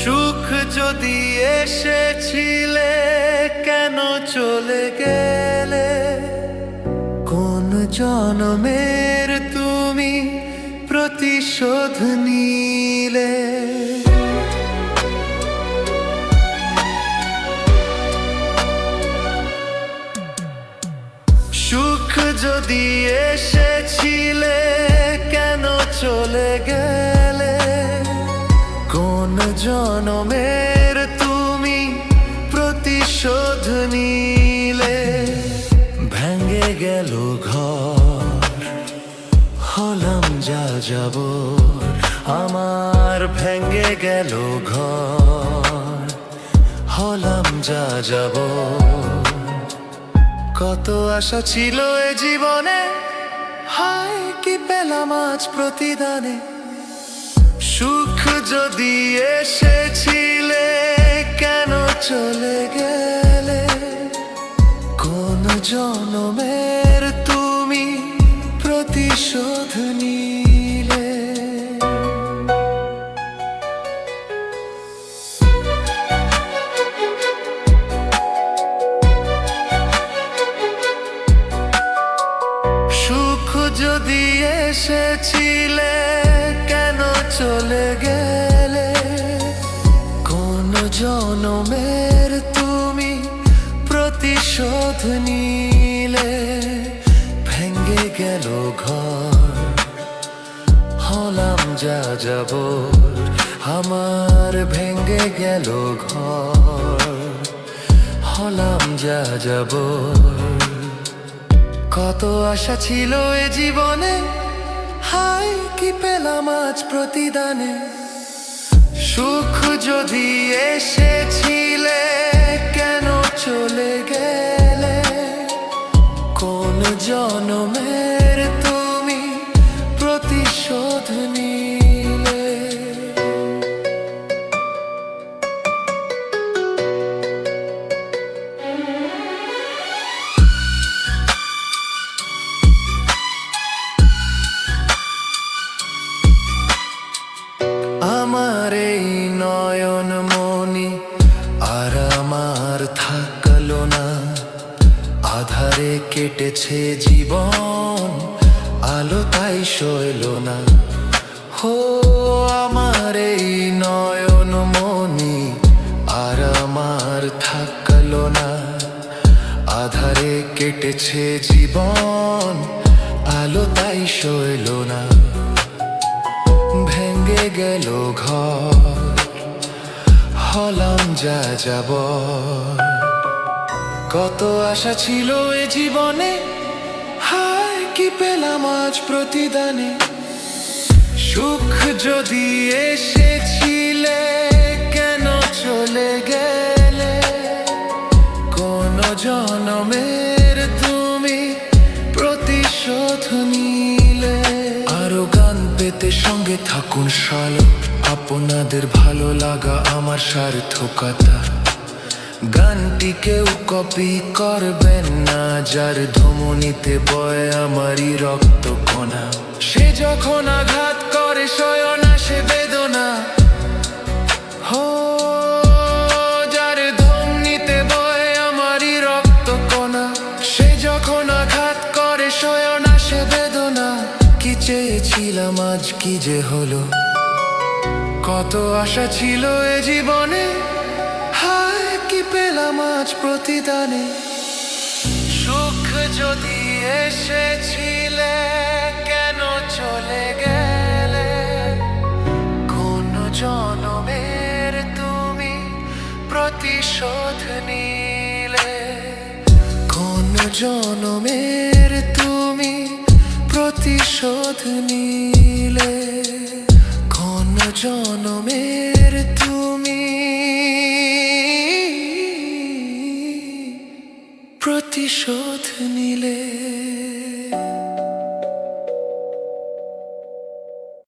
সুখ যদি এসেছিলে কেন চলে গেলে? কোন জনমের তুমি প্রতিশোধ নিলে? সুখ যদি এসেছিলে কেন চলে গেলে? কোন জনমের তুমি প্রতিশোধ নিলে? ভেঙে গেল ঘর, হলাম যা যাবর। আমার ভেঙে গেল ঘর, হলাম যা যাবর। কত আশা ছিল এ জীবনে, হায় কি পেলাম আজ প্রতিদানে? সুখ যদি এসেছিলে কেন চলে গেলে? কোন জনমের তুমি প্রতিশোধ নিলে? সুখ যদি এসেছিলে কেন চলে গেলে? কোন জনমের তুমি প্রতিশোধ নিলে? ভেঙে গেল ঘর, হলাম যা যাবর। আমার ভেঙে গেল ঘর, হলাম যা যাবর। কত আশা ছিল এ জীবনে, হায় কি পেলাম আজ প্রতিদানে? সুখ যদি এসেছিলে কেন চলে গেলে? কোন জনমের তুমি প্রতিশোধ নিলে? আমার এই নয়ন মনি আর আমার থাকলো না। আধারে কেটেছে জীবন, আলো তাই সইল না। হো আমার এই নয়ন মনি আর আমার থাকলো না। আধারে কেটেছে জীবন, আলো তাই সইল না। ভেঙে গেল ঘর, হলাম যা যাবর। কত আশা ছিল এ জীবনে, হায় কি পেলাম আজ প্রতিদানে? সুখ যদি এসেছিলে কেন চলে গেলে? কোন জনমের তুমি প্রতিশোধ নিলে? আরো গান পেতে সঙ্গে থাকুন শালো, আপনাদের ভালো লাগা আমার সার্থকতা। গানটি কেউ কপি করবেন না, যার ধমনীতে বয় আমারই রক্ত কণা। সে যখন আঘাত করে শয়ন আসে বেদনা। হো যার ধমনীতে বয় আমারই রক্ত কণা। সে যখন আঘাত করে শয়ন আসে বেদনা। কি চেয়েছিলাম আজ কি যে হলো? কত আশা ছিল এ জীবনে, হায় কি পেলাম আজ প্রতিদানে? সুখ যদি এসেছিলে কেন চলে গেলে? কোন জনমের তুমি প্রতিশোধ নিলে? কোন জনমের তুমি প্রতিশোধ নিলে? কোন জনমের তুমি প্রতিশোধ